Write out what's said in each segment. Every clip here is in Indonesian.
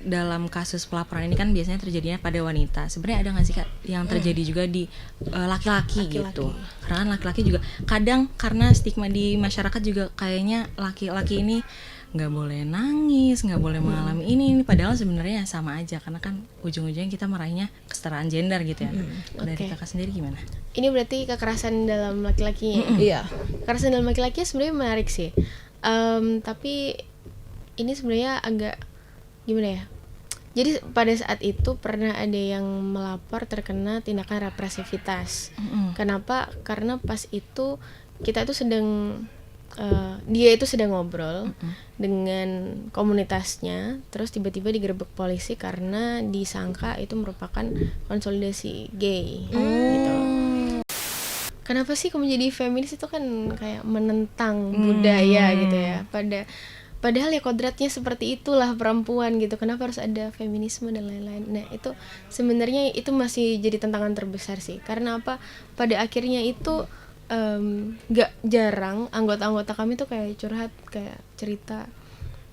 dalam kasus pelaporan ini kan biasanya terjadinya pada wanita. Sebenarnya ada nggak sih Kak yang terjadi juga di laki-laki gitu? Karena kan laki-laki juga kadang karena stigma di masyarakat juga kayaknya laki-laki ini nggak boleh nangis, nggak boleh mengalami ini. Padahal sebenarnya sama aja karena kan ujung-ujungnya kita meraihnya kesetaraan gender gitu ya. Dari Kakak sendiri gimana? Ini berarti kekerasan dalam laki-lakinya. Iya. Kekerasan dalam laki-laki sebenarnya menarik sih. Tapi ini sebenarnya agak gimana ya? Jadi pada saat itu pernah ada yang melapor terkena tindakan represivitas. Kenapa? Karena pas itu kita itu sedang dia itu sedang ngobrol dengan komunitasnya, terus tiba-tiba digerebek polisi karena disangka itu merupakan konsolidasi gay. Gitu. Kenapa sih kamu jadi feminis itu kan kayak menentang budaya gitu ya. Padahal ya kodratnya seperti itulah perempuan gitu. Kenapa harus ada feminisme dan lain-lain. Nah itu sebenarnya itu masih jadi tantangan terbesar sih. Karena apa? Pada akhirnya itu gak jarang anggota-anggota kami tuh kayak curhat, kayak cerita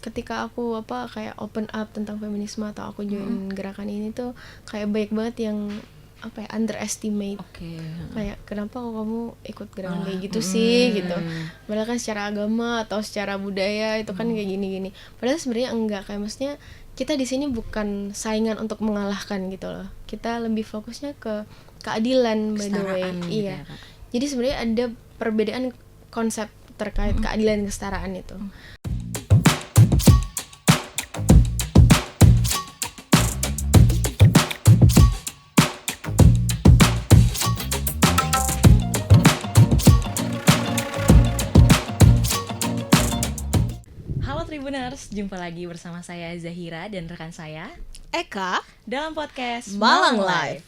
ketika aku kayak open up tentang feminisme atau aku join gerakan ini tuh kayak banyak banget yang underestimate. Kayak kenapa kok kamu ikut gerakan kayak gitu sih gitu. Padahal kan secara agama atau secara budaya itu kan kayak gini-gini. Padahal sebenarnya enggak, kayak maksudnya kita di sini bukan saingan untuk mengalahkan gitu loh. Kita lebih fokusnya ke keadilan, by the way. Iya. Jadi sebenarnya ada perbedaan konsep terkait keadilan dan kesetaraan itu. Tribuners, jumpa lagi bersama saya Zahira dan rekan saya Eka dalam podcast Malang Live.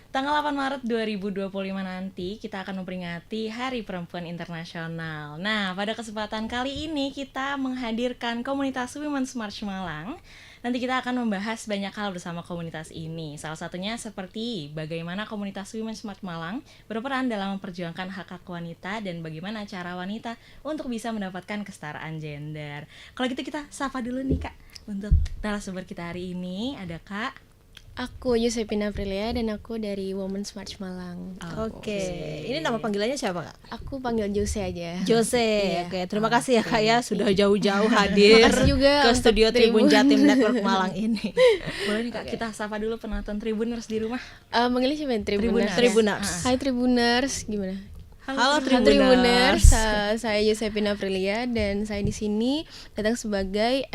Tanggal 8 Maret 2025 nanti kita akan memperingati Hari Perempuan Internasional. Nah, pada kesempatan kali ini kita menghadirkan komunitas Women's March Malang. Nanti kita akan membahas banyak hal bersama komunitas ini. Salah satunya seperti bagaimana komunitas Women's March Malang berperan dalam memperjuangkan hak-hak wanita dan bagaimana cara wanita untuk bisa mendapatkan kesetaraan gender. Kalau gitu kita sapa dulu nih Kak. Untuk narasumber kita hari ini ada Kak. Aku Yusepina Aprilia dan aku dari Women's March Malang. Oke. Ini nama panggilannya siapa Kak? Aku panggil Jose aja. Jose. Iya. Oke, terima kasih ya Kak ya sudah jauh-jauh hadir juga ke studio Tribun Jatim Network Malang ini. Boleh nih Kak, kita sapa dulu penonton Tribuners di rumah. Manggilnya siapa? Tribuners. Hai Tribuners, gimana? Halo Tribuners. Saya Yusepina Aprilia dan saya di sini datang sebagai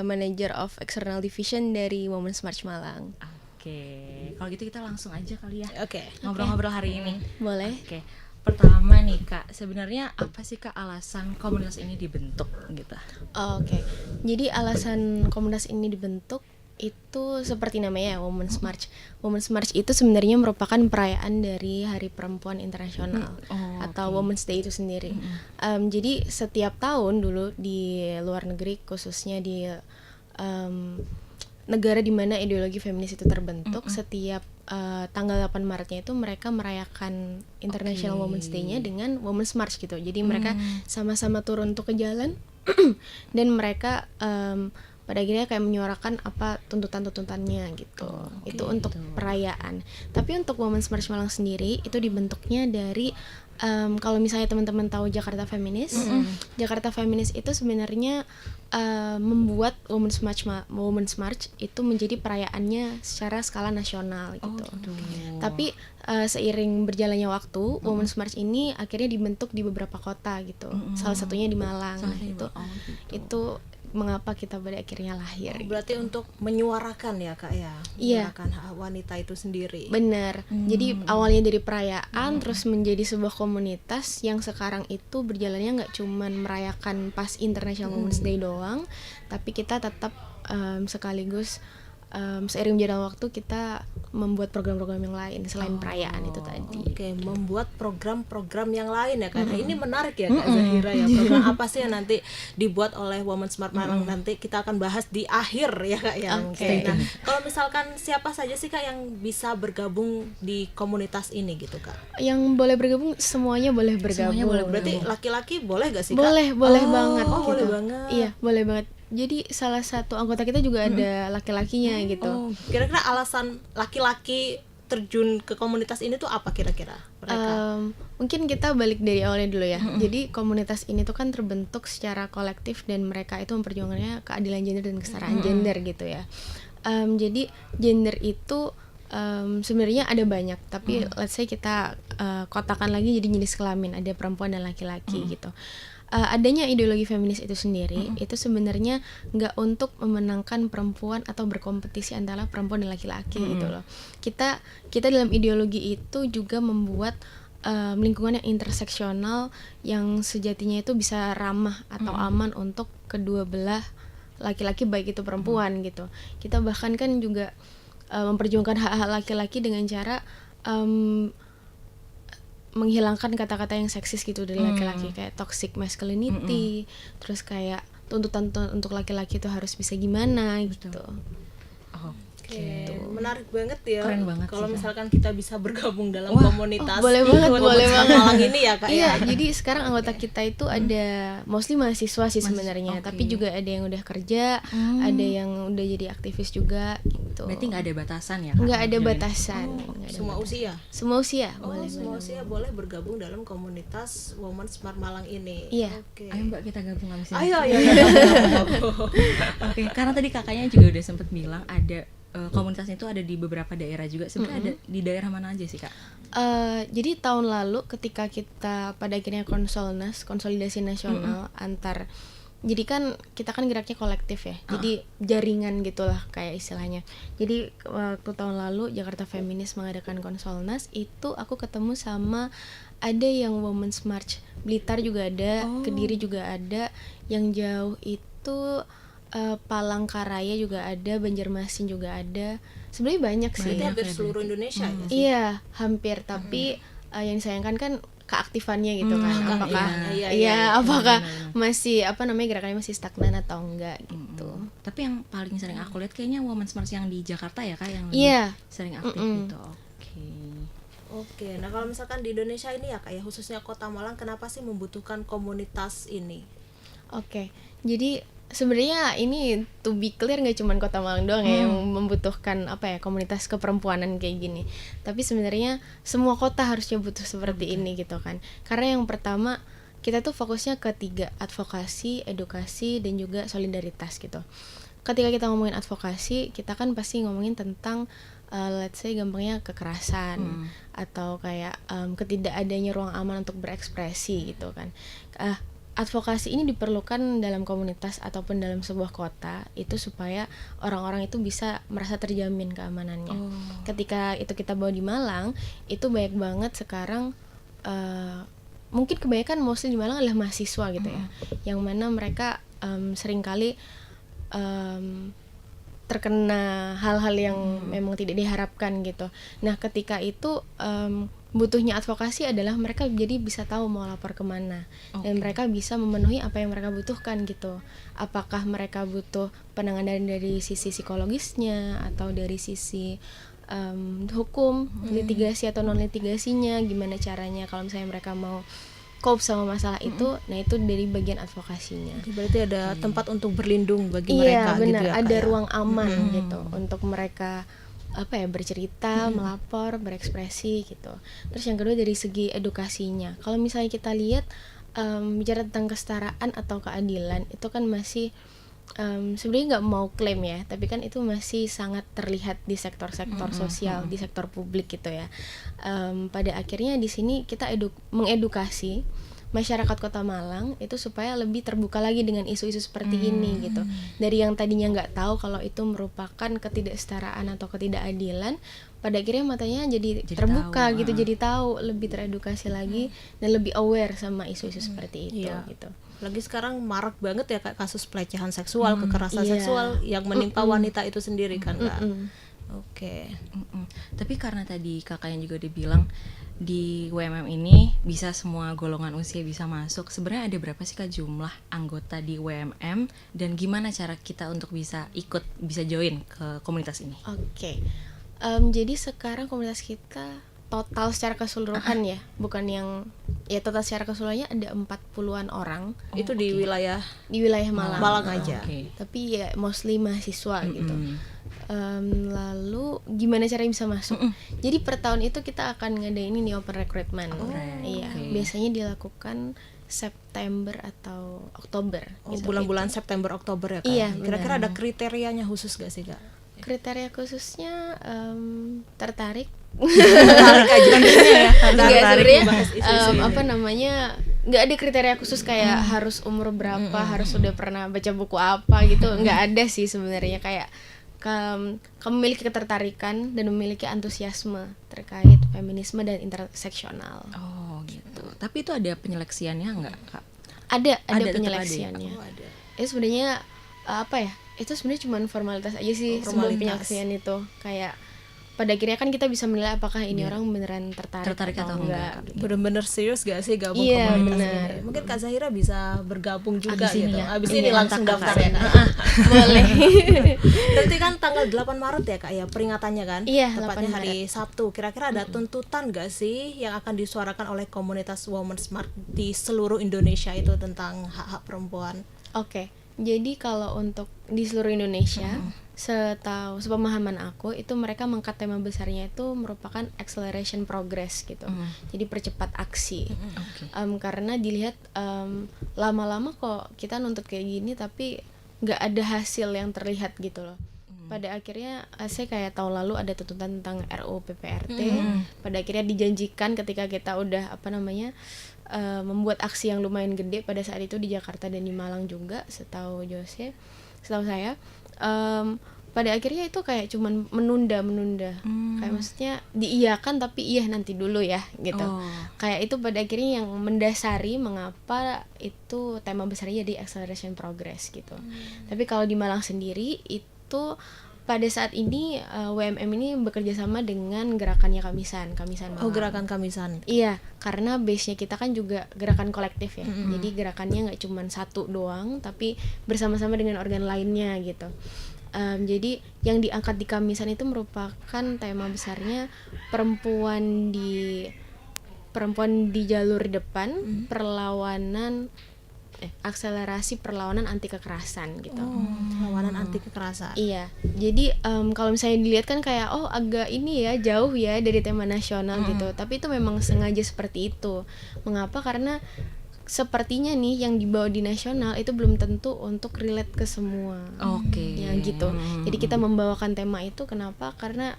Manager of External Division dari Women's March Malang. Oke, kalau gitu kita langsung aja kali ya. Oke. Ngobrol-ngobrol hari ini. Boleh. Oke. Pertama nih Kak, sebenarnya apa sih Kak alasan komunitas ini dibentuk gitu? Oke. Jadi alasan komunitas ini dibentuk itu seperti namanya Women's March. Women's March itu sebenarnya merupakan perayaan dari Hari Perempuan Internasional atau Women's Day itu sendiri. Jadi setiap tahun dulu di luar negeri, khususnya di negara di mana ideologi feminis itu terbentuk, setiap tanggal 8 Maretnya itu mereka merayakan International Women's Day-nya dengan Women's March gitu. Jadi mereka sama-sama turun untuk ke jalan dan mereka pada akhirnya kayak menyuarakan apa tuntutan-tuntutannya gitu. Itu untuk perayaan. Tapi untuk Women's March Malang sendiri itu dibentuknya dari kalau misalnya teman-teman tahu Jakarta Feminis, Jakarta Feminis itu sebenarnya membuat Women's March itu menjadi perayaannya secara skala nasional gitu. Tapi seiring berjalannya waktu, Women's March ini akhirnya dibentuk di beberapa kota gitu. Salah satunya di Malang. Itu mengapa kita pada akhirnya lahir. Berarti untuk menyuarakan ya Kak ya, menyuarakan hak wanita itu sendiri. Benar. Jadi awalnya dari perayaan terus menjadi sebuah komunitas yang sekarang itu berjalannya nggak cuman merayakan pas International Women's Day doang, tapi kita tetap sekaligus seiring berjalan waktu kita membuat program-program yang lain selain perayaan itu tadi. Oke, membuat program-program yang lain ya Kak. Ini menarik ya Kak Zahira ya. Program apa sih yang nanti dibuat oleh Women's March Malang, nanti kita akan bahas di akhir ya Kak ya. Nah, kalau misalkan siapa saja sih Kak yang bisa bergabung di komunitas ini gitu Kak? Yang boleh bergabung semuanya boleh bergabung. Berarti laki-laki boleh gak sih Kak? Boleh banget. Boleh banget. Iya, boleh banget. jadi salah satu anggota kita juga ada laki-lakinya gitu. Oh, kira-kira alasan laki-laki terjun ke komunitas ini tuh apa kira-kira mereka? Mungkin kita balik dari awalnya dulu ya. Jadi komunitas ini tuh kan terbentuk secara kolektif dan mereka itu memperjuangkannya keadilan gender dan kesetaraan gender gitu ya. Jadi gender itu sebenarnya ada banyak, tapi let's say kita kotakan lagi jadi jenis kelamin, ada perempuan dan laki-laki gitu. Adanya ideologi feminis itu sendiri itu sebenarnya nggak untuk memenangkan perempuan atau berkompetisi antara perempuan dan laki-laki gitu loh. Kita dalam ideologi itu juga membuat lingkungan yang interseksional yang sejatinya itu bisa ramah atau aman untuk kedua belah laki-laki baik itu perempuan gitu. Kita bahkan kan juga memperjuangkan hak-hak laki-laki dengan cara menghilangkan kata-kata yang seksis gitu dari laki-laki, kayak toxic masculinity, terus kayak tuntutan untuk laki-laki itu harus bisa gimana gitu. Oke, menarik banget ya. Keren banget kalau sih, Kak. misalkan kita bisa bergabung dalam komunitas boleh banget, boleh banget. Malang ini ya Kak Iya, ya. jadi sekarang anggota kita itu ada mostly mahasiswa sih sebenarnya, tapi juga ada yang udah kerja, ada yang udah jadi aktivis juga gitu. Berarti nggak ada batasan ya, Kak? Nggak ada Join? batasan. Nggak ada Semua batasan. usia. Semua usia boleh. Semua usia boleh bergabung dalam komunitas Women Smart Malang ini. Iya. Oke. Ayo Mbak, kita gabung abis ini. Ayo. Oke, karena tadi kakaknya juga udah sempet bilang ada komunitasnya itu ada di beberapa daerah juga. Sebenarnya ada di daerah mana aja sih, Kak? Jadi tahun lalu ketika kita pada akhirnya konsolidasi nasional antar, jadi kan kita kan geraknya kolektif ya, jadi jaringan gitulah kayak istilahnya. Jadi waktu tahun lalu Jakarta Feminis mengadakan konsolnas itu, aku ketemu sama ada yang Women's March Blitar juga ada, Kediri juga ada, yang jauh itu Palangkaraya juga ada, Banjarmasin juga ada. Sebenarnya banyak sih. Berarti hampir seluruh Indonesia ya. Iya, hampir. Tapi yang disayangkan kan keaktifannya gitu kan. Apakah apakah masih gerakannya masih stagnan atau enggak gitu. Tapi yang paling sering aku lihat kayaknya Women's March yang di Jakarta ya, Kak, yang Iya. sering aktif gitu. Oke, nah kalau misalkan di Indonesia ini ya Kak ya, khususnya Kota Malang, kenapa sih membutuhkan komunitas ini? Oke, jadi sebenarnya ini to be clear nggak cuma Kota Malang doang ya yang membutuhkan komunitas keperempuanan kayak gini, tapi sebenarnya semua kota harusnya butuh seperti ini gitu kan. Karena yang pertama, kita tuh fokusnya ke 3, advokasi, edukasi, dan juga solidaritas gitu. Ketika kita ngomongin advokasi, kita kan pasti ngomongin tentang let's say gampangnya kekerasan atau kayak ketidakadanya ruang aman untuk berekspresi gitu kan. Advokasi ini diperlukan dalam komunitas ataupun dalam sebuah kota itu supaya orang-orang itu bisa merasa terjamin keamanannya. Ketika itu kita bawa di Malang, itu banyak banget sekarang mungkin kebanyakan mostly di Malang adalah mahasiswa gitu ya, yang mana mereka seringkali terkena hal-hal yang memang tidak diharapkan gitu. Nah, ketika itu butuhnya advokasi adalah mereka jadi bisa tahu mau lapor kemana, dan mereka bisa memenuhi apa yang mereka butuhkan gitu. Apakah mereka butuh penanganan dari sisi psikologisnya atau dari sisi hukum, litigasi atau non litigasinya, gimana caranya kalau misalnya mereka mau cope sama masalah itu, nah itu dari bagian advokasinya. Berarti ada tempat untuk berlindung bagi mereka. Iya benar, gitu ya, ada Kak, ruang aman gitu untuk mereka bercerita, melapor, berekspresi gitu. Terus yang kedua dari segi edukasinya. Kalau misalnya kita lihat bicara tentang kesetaraan atau keadilan, itu kan masih sebenarnya nggak mau klaim ya, tapi kan itu masih sangat terlihat di sektor-sektor sosial, di sektor publik gitu ya. Pada akhirnya di sini kita mengedukasi masyarakat Kota Malang itu supaya lebih terbuka lagi dengan isu-isu seperti ini gitu. Dari yang tadinya nggak tahu kalau itu merupakan ketidaksetaraan atau ketidakadilan, pada akhirnya matanya jadi terbuka tahu, gitu, jadi tahu, lebih teredukasi lagi dan lebih aware sama isu-isu seperti itu gitu. Lagi sekarang marak banget ya Kak kasus pelecehan seksual, kekerasan seksual yang menimpa wanita itu sendiri kan Kak. Oke. Tapi karena tadi kakaknya juga udah bilang di WMM ini bisa semua golongan usia bisa masuk. Sebenarnya ada berapa sih Kak jumlah anggota di WMM, dan gimana cara kita untuk bisa join ke komunitas ini? Oke. Jadi sekarang komunitas kita total secara keseluruhan ya, bukan yang ya total secara keseluruhannya ada 40-an orang Itu di wilayah di wilayah Malang. Malang aja. Oke. Tapi ya mostly mahasiswa gitu. Lalu gimana caranya bisa masuk? Jadi per tahun itu kita akan ngadain ini open recruitment. Iya, oke. biasanya dilakukan September atau Oktober. gitu. bulan-bulan September Oktober ya Kak. Iya, Kira-kira ada kriterianya khusus gak sih Kak? Kriteria khususnya tertarik. Tarik aja ya. Enggak, sebenarnya membahas isu-isu ini. apa namanya, nggak ada kriteria khusus kayak harus umur berapa, harus sudah pernah baca buku apa gitu, nggak ada sih sebenarnya. Kayak kamu memiliki ketertarikan dan memiliki antusiasme terkait feminisme dan interseksional. Oh gitu. Tapi itu ada penyeleksiannya nggak, Kak? Ada Ada, tetap ada ya? penyeleksiannya. Oh, ada. Itu sebenarnya apa ya? Itu sebenarnya cuma formalitas aja sih sebelum Formalitas. penyeleksian itu. Kayak pada akhirnya kan kita bisa menilai apakah ini orang beneran tertarik atau enggak. gitu. Bener-bener serius gak sih gabung Iya, komunitas benar. ini? Mungkin Kak Zahira bisa bergabung juga Abis ini gitu. ya. Abis Iya, ini langsung kontak daftar Kakak ya ya. Kak. Boleh. Berarti kan tanggal 8 Maret ya Kak ya peringatannya kan? Iya, Tepatnya 8 hari Sabtu. Kira-kira ada tuntutan gak sih yang akan disuarakan oleh komunitas Women Smart di seluruh Indonesia itu tentang hak-hak perempuan? Oke, jadi kalau untuk di seluruh Indonesia, sepemahaman aku itu mereka mengangkat tema besarnya itu merupakan acceleration progress gitu. Jadi percepat aksi. Oke. Karena dilihat lama-lama kok kita nuntut kayak gini tapi nggak ada hasil yang terlihat gitu loh. Pada akhirnya saya kayak tahun lalu ada tuntutan tentang RUU PPRT. Pada akhirnya dijanjikan ketika kita udah membuat aksi yang lumayan gede pada saat itu di Jakarta dan di Malang juga, setahu saya. Pada akhirnya itu kayak cuman menunda kayak maksudnya diiyakan tapi iya nanti dulu ya gitu. Kayak itu pada akhirnya yang mendasari mengapa itu tema besarnya jadi acceleration progress gitu. Tapi kalau di Malang sendiri itu pada saat ini WMM ini bekerja sama dengan gerakannya Kamisan Malang. Oh, gerakan Kamisan. Iya, karena base-nya kita kan juga gerakan kolektif ya. Jadi gerakannya nggak cuma satu doang, tapi bersama-sama dengan organ lainnya gitu. Jadi yang diangkat di Kamisan itu merupakan tema besarnya perempuan di jalur depan, akselerasi perlawanan anti kekerasan gitu. Perlawanan anti kekerasan. Iya, jadi kalau misalnya dilihat kan kayak agak ini ya jauh ya dari tema nasional gitu. Tapi itu memang sengaja seperti itu. Mengapa? Karena sepertinya nih yang dibawa di nasional itu belum tentu untuk relate ke semua. Oke. Ya gitu. Jadi kita membawakan tema itu kenapa? Karena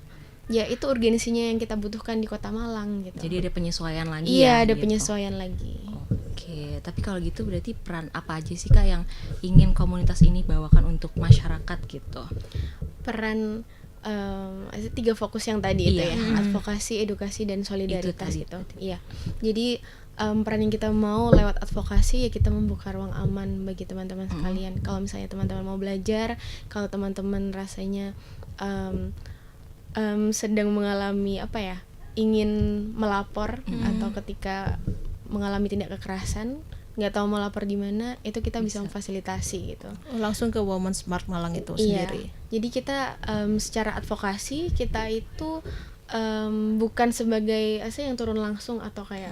ya itu urgensinya yang kita butuhkan di Kota Malang gitu. Jadi ada penyesuaian lagi Iya, ya. ada gitu. penyesuaian lagi. Oke, tapi kalau gitu berarti peran apa aja sih Kak yang ingin komunitas ini bawakan untuk masyarakat gitu? Peran ada 3 fokus yang tadi itu Iya. ya, advokasi, edukasi, dan solidaritas Itu tadi. gitu. Iya. Jadi peran yang kita mau lewat advokasi ya kita membuka ruang aman bagi teman-teman sekalian. Kalau misalnya teman-teman mau belajar, kalau teman-teman rasanya sedang mengalami ingin melapor atau ketika mengalami tindak kekerasan nggak tahu mau lapor di mana, itu kita bisa memfasilitasi gitu. Langsung ke Women Smart Malang itu sendiri. Jadi kita secara advokasi kita itu bukan sebagai yang turun langsung atau kayak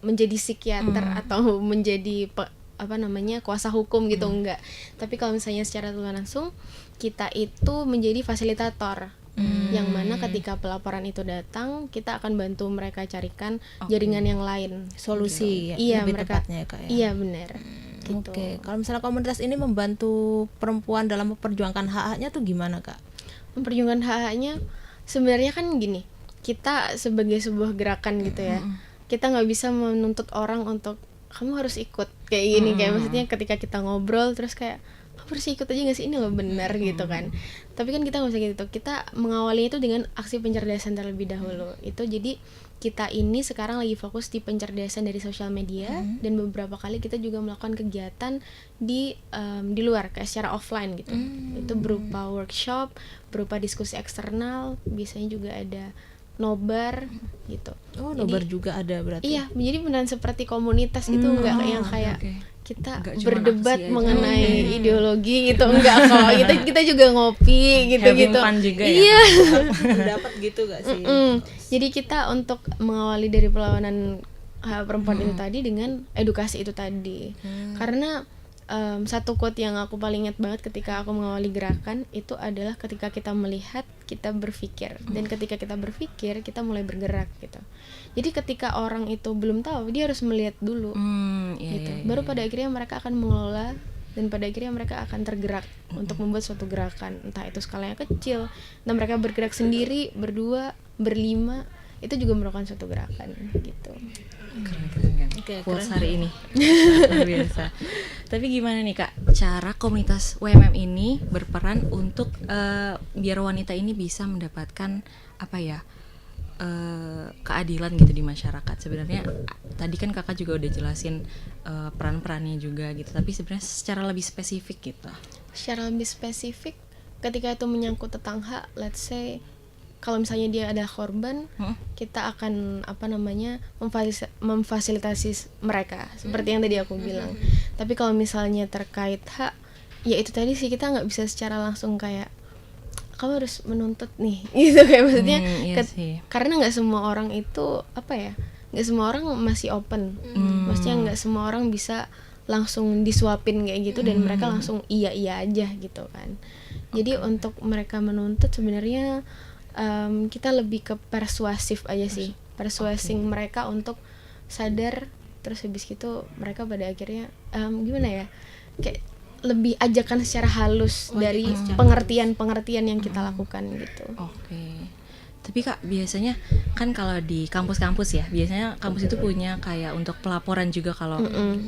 menjadi psikiater atau menjadi kuasa hukum gitu, enggak. Tapi kalau misalnya secara turun langsung kita itu menjadi fasilitator. Yang mana ketika pelaporan itu datang, kita akan bantu mereka carikan jaringan yang lain, Solusi gitu. Iya, lebih mereka tepatnya ya Kak ya. Iya benar. Gitu. Oke, kalau misalnya komunitas ini membantu perempuan dalam memperjuangkan hak-haknya tuh gimana Kak? Memperjuangkan hak-haknya sebenarnya kan gini, kita sebagai sebuah gerakan gitu ya, kita nggak bisa menuntut orang untuk kamu harus ikut kayak gini. Kayak maksudnya ketika kita ngobrol terus kayak kamu harus ikut aja nggak sih, ini loh benar gitu kan. Tapi kan kita nggak usah gitu, kita mengawali itu dengan aksi pencerdasan terlebih dahulu. Itu jadi kita ini sekarang lagi fokus di pencerdasan dari sosial media, dan beberapa kali kita juga melakukan kegiatan di luar kayak secara offline gitu. Itu berupa workshop, berupa diskusi eksternal, biasanya juga ada nobar gitu. Oh, nobar juga ada berarti. Iya, jadi beneran seperti komunitas gitu, nggak yang kayak kita Nggak cuma berdebat aksi aja. mengenai ideologi gitu, enggak kok. Kita juga ngopi gitu-gitu. Having fun juga ya? Iya. Pendapat gitu gak sih? Jadi kita untuk mengawali dari perlawanan hak perempuan itu tadi dengan edukasi itu tadi. Karena satu quote yang aku paling ingat banget ketika aku mengawali gerakan itu adalah ketika kita melihat, kita berpikir, dan ketika kita berpikir kita mulai bergerak gitu. Jadi ketika orang itu belum tahu, dia harus melihat dulu gitu. Baru pada akhirnya mereka akan mengelola, dan pada akhirnya mereka akan tergerak untuk membuat suatu gerakan, entah itu skalanya kecil, dan mereka bergerak sendiri, berdua, berlima, itu juga merupakan suatu gerakan gitu. Keren. Oke, Quotes keren. hari ini luar biasa. Tapi gimana nih Kak, cara komunitas WMM ini berperan untuk biar wanita ini bisa mendapatkan apa ya, keadilan gitu di masyarakat. Sebenarnya tadi kan Kakak juga udah jelasin peran-perannya juga gitu, tapi sebenarnya secara lebih spesifik gitu. Secara lebih spesifik, ketika itu menyangkut tentang hak, let's say kalau misalnya dia ada korban, kita akan memfasilitasi mereka seperti yang tadi aku bilang. Tapi kalau misalnya terkait hak, ya itu tadi sih, kita nggak bisa secara langsung kayak kamu harus menuntut nih gitu, kayak maksudnya Iya sih. karena nggak semua orang itu nggak semua orang masih open. Maksudnya nggak semua orang bisa langsung disuapin kayak gitu dan mereka langsung iya aja gitu kan. Jadi untuk mereka menuntut sebenarnya kita lebih ke persuasif aja sih, persuasing mereka untuk sadar, terus habis gitu mereka pada akhirnya gimana ya, kayak lebih ajakan secara halus dari pengertian yang kita lakukan gitu. Oke. Tapi Kak, biasanya kan kalau di kampus-kampus ya, biasanya kampus itu punya kayak untuk pelaporan juga kalau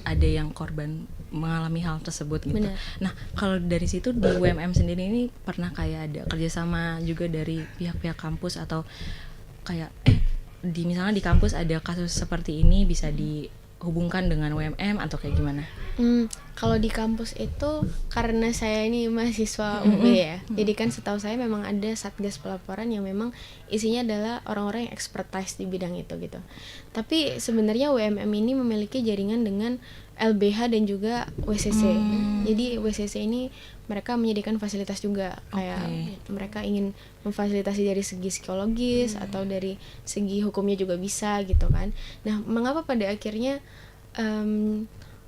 ada yang korban mengalami hal tersebut gitu. Benar. Nah, kalau dari situ di UMM sendiri ini pernah kayak ada kerjasama juga dari pihak-pihak kampus atau kayak misalnya di kampus ada kasus seperti ini bisa dihubungkan dengan UMM atau kayak gimana? Kalau di kampus itu karena saya ini mahasiswa UB ya, jadi kan setahu saya memang ada satgas pelaporan yang memang isinya adalah orang-orang yang expertise di bidang itu gitu. Tapi sebenarnya UMM ini memiliki jaringan dengan LBH dan juga WCC. Jadi WCC ini mereka menyediakan fasilitas juga, kayak mereka ingin memfasilitasi dari segi psikologis atau dari segi hukumnya juga bisa gitu kan. Nah, mengapa pada akhirnya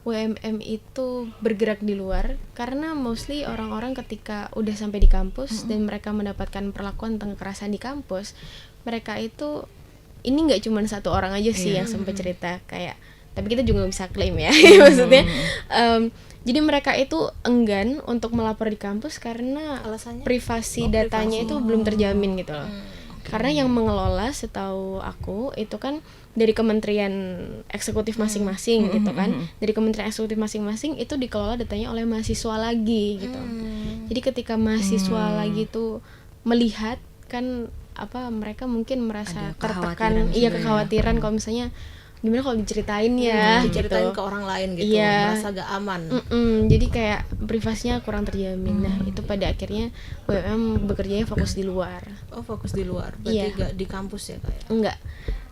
WMM itu bergerak di luar? Karena mostly orang-orang ketika udah sampai di kampus dan mereka mendapatkan perlakuan tentang kekerasan di kampus, mereka itu ini nggak cuma satu orang aja sih yang sampai cerita kayak, tapi kita juga nggak bisa klaim ya maksudnya. Jadi mereka itu enggan untuk melapor di kampus karena Alasannya? privasi datanya itu belum terjamin gitu loh. Karena yang mengelola setahu aku itu kan dari kementerian eksekutif masing-masing gitu kan. Dari kementerian eksekutif masing-masing itu dikelola datanya oleh mahasiswa lagi gitu. Jadi ketika mahasiswa lagi itu melihat kan mereka mungkin merasa Ada tertekan, kekhawatiran juga kekhawatiran kalau misalnya gimana kalau diceritain ya Diceritain gitu. ke orang lain gitu, merasa gak aman. Jadi kayak privasinya kurang terjamin. Nah itu pada akhirnya WMM bekerjanya fokus di luar. Oh, fokus di luar, berarti Iya. gak di kampus ya kayak? Enggak.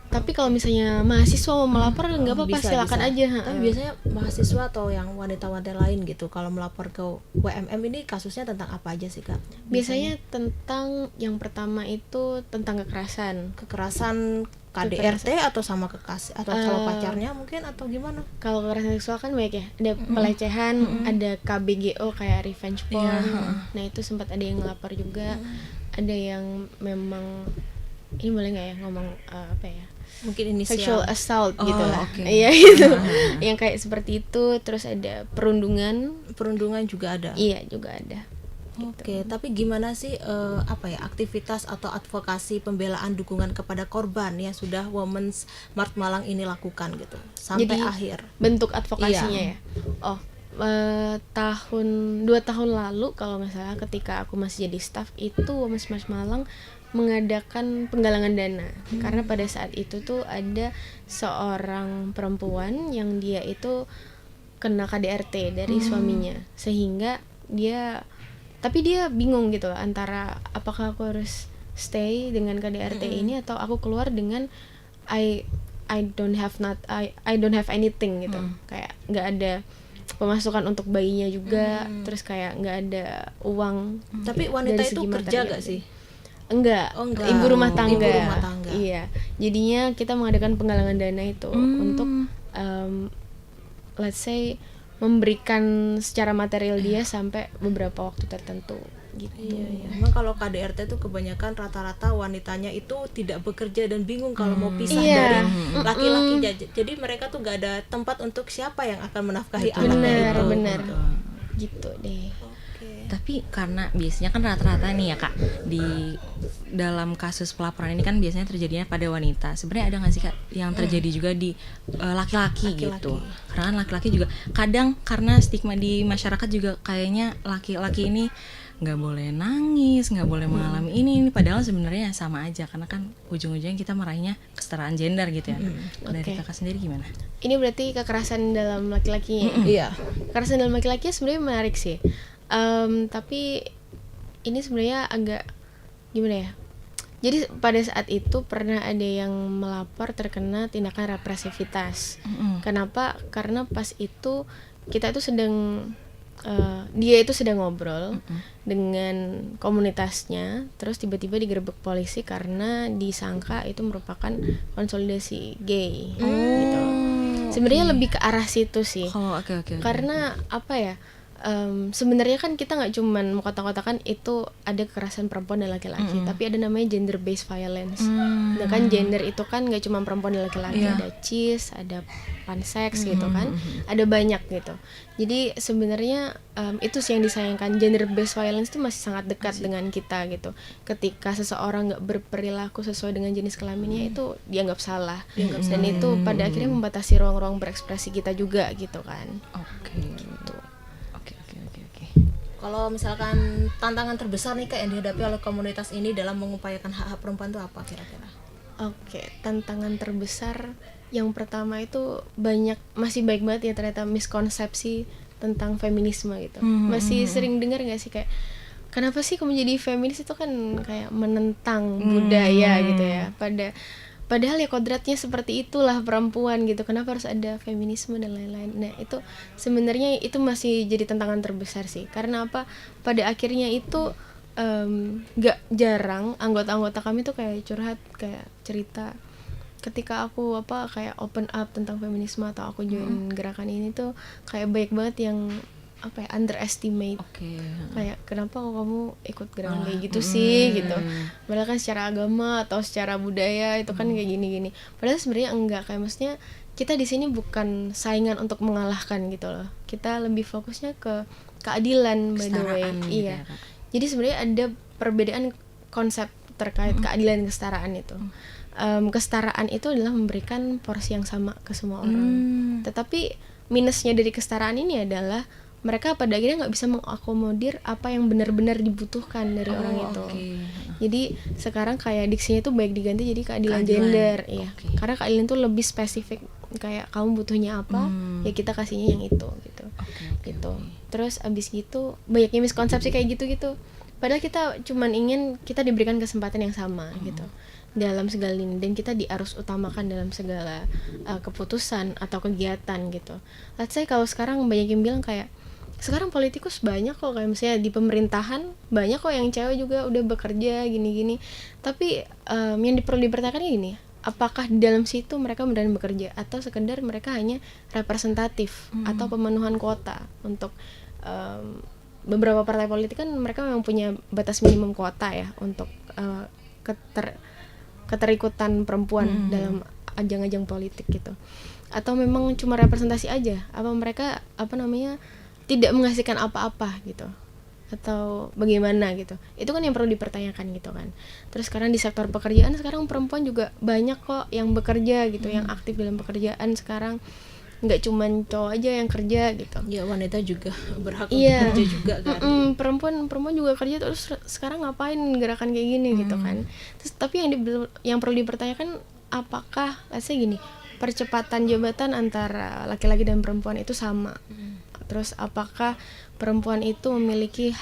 Tapi kalau misalnya mahasiswa mau melapor nggak apa-apa, silakan aja. Tapi biasanya mahasiswa atau yang wanita-wanita lain gitu kalau melapor ke WMM ini kasusnya tentang apa aja sih Kak? Biasanya tentang yang pertama itu tentang kekerasan. Kekerasan KDRT atau sama kekasih atau sama pacarnya mungkin atau gimana? Kalau kekerasan seksual kan banyak ya, ada pelecehan, ada KBGO kayak revenge porn. Nah itu sempat ada yang ngelapor juga, ada yang memang ini boleh nggak ya ngomong apa ya? Mungkin inisial. Sexual assault gitu lah. oke. Iya itu. Yang kayak seperti itu, terus ada perundungan. Perundungan juga ada. Iya, juga ada. Oke, tapi gimana sih aktivitas atau advokasi pembelaan dukungan kepada korban yang sudah Women's March Malang ini lakukan gitu sampai Jadi, akhir? Bentuk advokasinya Iya. ya. 2 tahun lalu kalau nggak salah ketika aku masih jadi staff itu Women's March Malang mengadakan penggalangan dana karena pada saat itu tuh ada seorang perempuan yang dia itu kena KDRT dari suaminya, sehingga dia bingung gitu loh, antara apakah aku harus stay dengan KDRT ini atau aku keluar dengan I don't have anything gitu, kayak nggak ada pemasukan untuk bayinya juga, terus kayak nggak ada uang. Tapi wanita dari itu segi kerja material. gak sih? Enggak, Oh, enggak. ibu rumah tangga. Ibu rumah tangga. Iya, jadinya kita mengadakan penggalangan dana itu untuk let's say memberikan secara material dia sampai beberapa waktu tertentu gitu. Iya. Memang kalau KDRT itu kebanyakan rata-rata wanitanya itu tidak bekerja dan bingung kalau mau pisah Iya. dari laki-laki. Jadi mereka tuh gak ada tempat untuk siapa yang akan menafkahi anaknya itu. Bener gitu deh. Oke. Tapi karena biasanya kan rata-rata nih ya Kak, di dalam kasus pelaporan ini kan biasanya terjadinya pada wanita. Sebenarnya ada nggak sih Kak yang terjadi juga di laki-laki gitu? Karena kan laki-laki juga kadang karena stigma di masyarakat juga kayaknya laki-laki ini nggak boleh nangis, nggak boleh mengalami ini. Padahal sebenarnya sama aja, karena kan ujung-ujungnya kita meraihnya kesetaraan gender gitu ya. Dari Oke. Kakak sendiri gimana? Ini berarti kekerasan dalam laki-lakinya. Iya. Kekerasan dalam laki-laki sebenarnya menarik sih. Tapi ini sebenarnya agak gimana ya? Jadi pada saat itu pernah ada yang melapor terkena tindakan represivitas. Kenapa? Karena pas itu kita itu sedang dia itu sedang ngobrol dengan komunitasnya, terus tiba-tiba digerebek polisi karena disangka itu merupakan konsolidasi gay gitu. Sebenarnya lebih ke arah situ sih. Oh, oke. Karena apa ya? Sebenarnya kan kita nggak cuman mengkotak-kotakan itu ada kekerasan perempuan dan laki-laki, tapi ada namanya gender based violence. Nah kan gender itu kan nggak cuma perempuan dan laki-laki, ada cis, ada pansex gitu kan, ada banyak gitu. Jadi sebenarnya itu sih yang disayangkan, gender based violence itu masih sangat dekat dengan kita gitu. Ketika seseorang nggak berperilaku sesuai dengan jenis kelaminnya itu dianggap salah, dan itu pada akhirnya membatasi ruang-ruang berekspresi kita juga gitu kan. Oke. Gitu. Oke. Kalau misalkan tantangan terbesar nih Kak yang dihadapi oleh komunitas ini dalam mengupayakan hak-hak perempuan itu apa kira-kira? Oke, tantangan terbesar yang pertama itu masih baik banget ya ternyata miskonsepsi tentang feminisme gitu. Masih sering dengar nggak sih kayak kenapa sih kamu jadi feminis itu kan kayak menentang budaya gitu ya. Padahal ya kodratnya seperti itulah perempuan gitu. Kenapa harus ada feminisme dan lain-lain. Nah itu sebenarnya itu masih jadi tantangan terbesar sih. Karena apa? Pada akhirnya itu gak jarang anggota-anggota kami tuh kayak curhat, kayak cerita ketika aku kayak open up tentang feminisme atau aku join gerakan ini tuh kayak banyak banget yang underestimate. Kayak kenapa kok kamu ikut gerakan kayak gitu sih gitu. Padahal kan secara agama atau secara budaya itu kan kayak gini-gini. Padahal sebenarnya enggak, kayak maksudnya kita di sini bukan saingan untuk mengalahkan gitu loh. Kita lebih fokusnya ke keadilan by the way. Kesetaraan gitu Iya. ya, Kak. Jadi sebenarnya ada perbedaan konsep terkait keadilan dan kesetaraan itu. Kesetaraan itu adalah memberikan porsi yang sama ke semua orang. Tetapi minusnya dari kesetaraan ini adalah mereka pada akhirnya nggak bisa mengakomodir apa yang benar-benar dibutuhkan dari orang itu. Jadi sekarang kayak diksinya itu baik diganti jadi keadilan gender, iya. Karena keadilan itu lebih spesifik, kayak kamu butuhnya apa, ya kita kasihnya yang itu gitu. Gitu. Terus abis gitu banyaknya miskonsepsi kayak gitu-gitu. Padahal kita cuman ingin kita diberikan kesempatan yang sama gitu dalam segala ini, dan kita diarus utamakan dalam segala keputusan atau kegiatan gitu. Let's say kalau sekarang banyak yang bilang kayak sekarang politikus banyak kok, kayak misalnya di pemerintahan banyak kok yang cewek juga udah bekerja gini-gini. Tapi yang perlu dipertanyakan gini, apakah di dalam situ mereka beneran bekerja atau sekedar mereka hanya representatif atau pemenuhan kuota untuk beberapa partai politik kan mereka memang punya batas minimum kuota ya untuk keterikutan perempuan dalam ajang-ajang politik gitu. Atau memang cuma representasi aja? Apa mereka tidak menghasilkan apa-apa gitu? Atau bagaimana gitu? Itu kan yang perlu dipertanyakan gitu kan. Terus sekarang di sektor pekerjaan sekarang perempuan juga banyak kok yang bekerja gitu, yang aktif dalam pekerjaan sekarang. Nggak cuman cowok aja yang kerja gitu. Ya wanita juga berhak untuk kerja juga kan. Perempuan juga kerja, terus sekarang ngapain gerakan kayak gini gitu kan. Terus tapi yang perlu dipertanyakan apakah gini, percepatan jabatan antara laki-laki dan perempuan itu sama. Terus apakah perempuan itu memiliki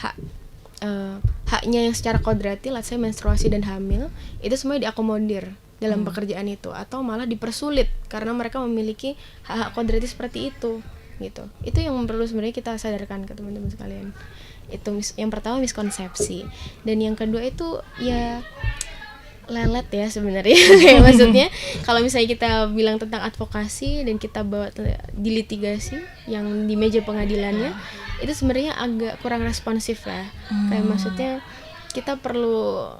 haknya yang secara kodrati, let's say menstruasi dan hamil, itu semuanya diakomodir dalam pekerjaan itu, atau malah dipersulit karena mereka memiliki hak-hak kodrati seperti itu gitu. Itu yang perlu sebenarnya kita sadarkan ke teman-teman sekalian. Itu yang pertama miskonsepsi, dan yang kedua itu ya lelet ya sebenarnya. Kayak maksudnya kalau misalnya kita bilang tentang advokasi dan kita bawa di litigasi yang di meja pengadilannya, itu sebenarnya agak kurang responsif ya. Kayak maksudnya kita perlu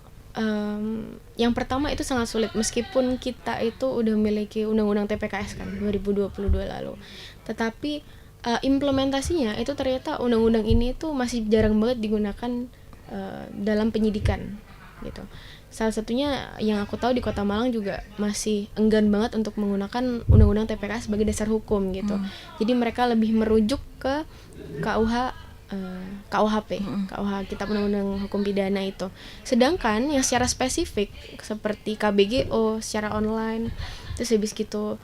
yang pertama itu sangat sulit, meskipun kita itu udah memiliki undang-undang TPKS kan 2022 lalu, tetapi implementasinya itu ternyata undang-undang ini tuh masih jarang banget digunakan dalam penyidikan gitu. Salah satunya yang aku tahu di Kota Malang juga masih enggan banget untuk menggunakan undang-undang TPKS sebagai dasar hukum gitu. Jadi mereka lebih merujuk ke KUHP, KUH Kitab Undang-Undang Hukum Pidana itu. Sedangkan yang secara spesifik seperti KBGO secara online, terus habis gitu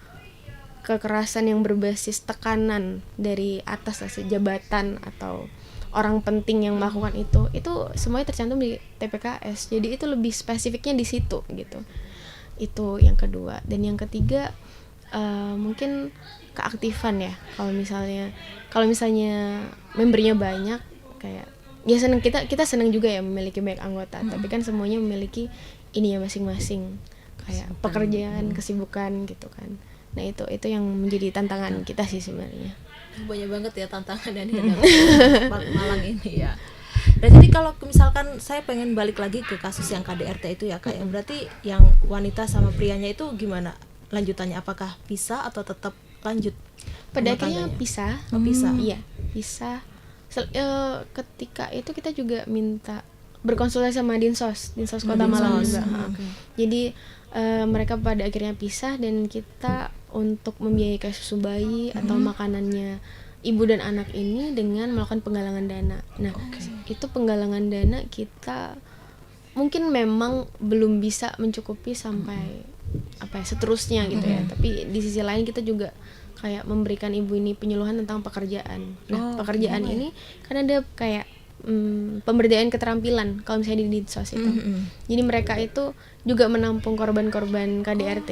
kekerasan yang berbasis tekanan dari atas lah, jabatan atau orang penting yang melakukan itu semuanya tercantum di TPKS. Jadi itu lebih spesifiknya di situ gitu. Itu yang kedua. Dan yang ketiga mungkin keaktifan ya. Kalau misalnya membernya banyak, kayak ya seneng, kita senang juga ya memiliki banyak anggota, tapi kan semuanya memiliki ini ya masing-masing, kayak pekerjaan, kesibukan gitu kan. Nah itu yang menjadi tantangan kita sih sebenarnya. Banyak banget ya tantangan yang dihadapi Malang ini ya. Dan jadi kalau misalkan saya pengen balik lagi ke kasus yang KDRT itu ya, kayak berarti yang wanita sama prianya itu gimana lanjutannya? Apakah pisah atau tetap lanjut? Pada akhirnya pisah. Oh, pisah. Iya, pisah. Ketika itu kita juga minta berkonsultasi sama Dinsos Kota Malang juga. Okay. Jadi mereka pada akhirnya pisah, dan kita untuk membiayai kayak susu bayi atau makanannya ibu dan anak ini dengan melakukan penggalangan dana. Nah, itu penggalangan dana kita mungkin memang belum bisa mencukupi sampai seterusnya gitu ya. Tapi di sisi lain kita juga kayak memberikan ibu ini penyuluhan tentang pekerjaan. Nah, pekerjaan ini kan ada kayak pemberdayaan keterampilan kalau misalnya di Dinsos itu. Jadi mereka itu juga menampung korban-korban KDRT,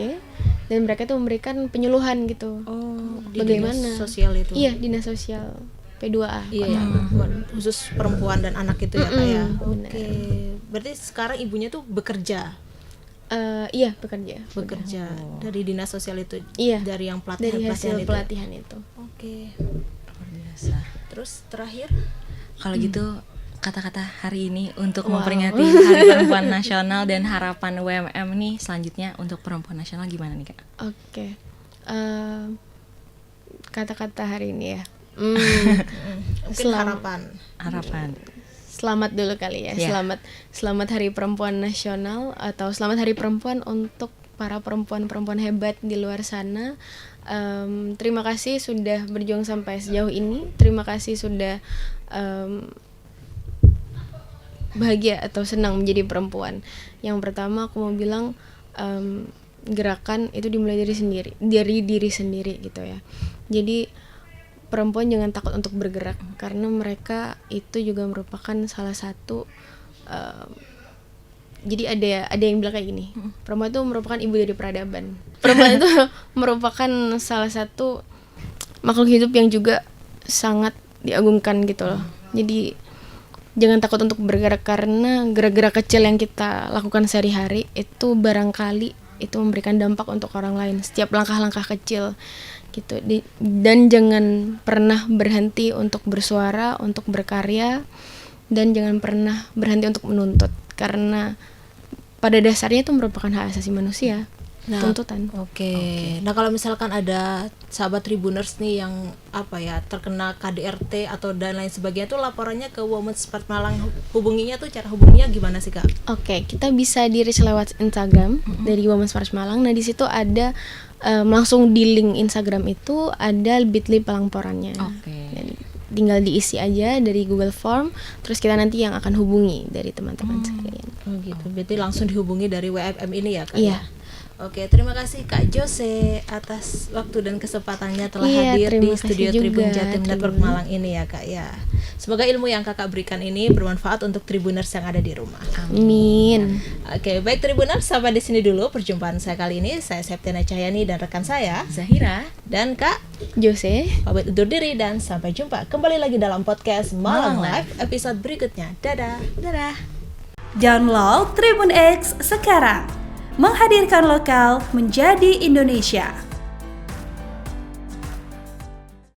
dan mereka itu memberikan penyuluhan gitu. Bagaimana dinas sosial itu? Iya, dinas sosial P2A. Iya, khusus perempuan dan anak itu ya Kak ya. Oke. Berarti sekarang ibunya tuh bekerja. Iya, bekerja. Dari dinas sosial itu. Iya. Dari yang dari hasil pelatihan itu. Oke. Luar biasa. Terus terakhir, kalau gitu kata-kata hari ini untuk memperingati Hari Perempuan Nasional dan harapan WMM nih selanjutnya untuk perempuan nasional gimana nih Kak? Oke. Kata-kata hari ini ya. Mungkin harapan. Selamat dulu kali ya. Selamat Hari Perempuan Nasional, atau selamat Hari Perempuan untuk para perempuan-perempuan hebat di luar sana. Terima kasih sudah berjuang sampai sejauh ini. Terima kasih sudah bahagia atau senang menjadi perempuan. Yang pertama aku mau bilang, gerakan itu dimulai dari diri sendiri gitu ya. Jadi perempuan jangan takut untuk bergerak, karena mereka itu juga merupakan salah satu jadi ada yang bilang kayak gini, perempuan itu merupakan ibu dari peradaban. Perempuan itu merupakan salah satu makhluk hidup yang juga sangat diagungkan gitu loh. Jadi jangan takut untuk bergerak, karena gerak-gerak kecil yang kita lakukan sehari-hari itu barangkali itu memberikan dampak untuk orang lain. Setiap langkah-langkah kecil gitu. Dan jangan pernah berhenti untuk bersuara, untuk berkarya, dan jangan pernah berhenti untuk menuntut, karena pada dasarnya itu merupakan hak asasi manusia. Tuntutan. Oke. Nah, kalau misalkan ada sahabat Tribuners nih yang terkena KDRT atau dan lain sebagainya tuh laporannya ke Women's Smart Malang, hubunginya tuh cara hubunginya gimana sih Kak? Oke, kita bisa di-reach lewat Instagram dari Women's Smart Malang. Nah, di situ ada langsung di link Instagram itu ada bit.ly pelamporannya. Dan tinggal diisi aja dari Google Form, terus kita nanti yang akan hubungi dari teman-teman sekalian. Oh gitu. Berarti langsung dihubungi dari WMM ini ya Kak? Iya. Oke, terima kasih Kak Jose atas waktu dan kesempatannya telah Iya, hadir di terima kasih studio juga, Tribun Jatim Network Tribun. Malang ini ya Kak ya. Semoga ilmu yang Kakak berikan ini bermanfaat untuk Tribuners yang ada di rumah. Amin. Oke, baik Tribuners, sampai di sini dulu perjumpaan saya kali ini. Saya Septiana Cahyani dan rekan saya Zahira dan Kak Jose. pamit undur diri dan sampai jumpa kembali lagi dalam podcast Malang Malang Live episode berikutnya. Dadah. dadah. Download Tribun X sekarang. Menghadirkan lokal menjadi Indonesia.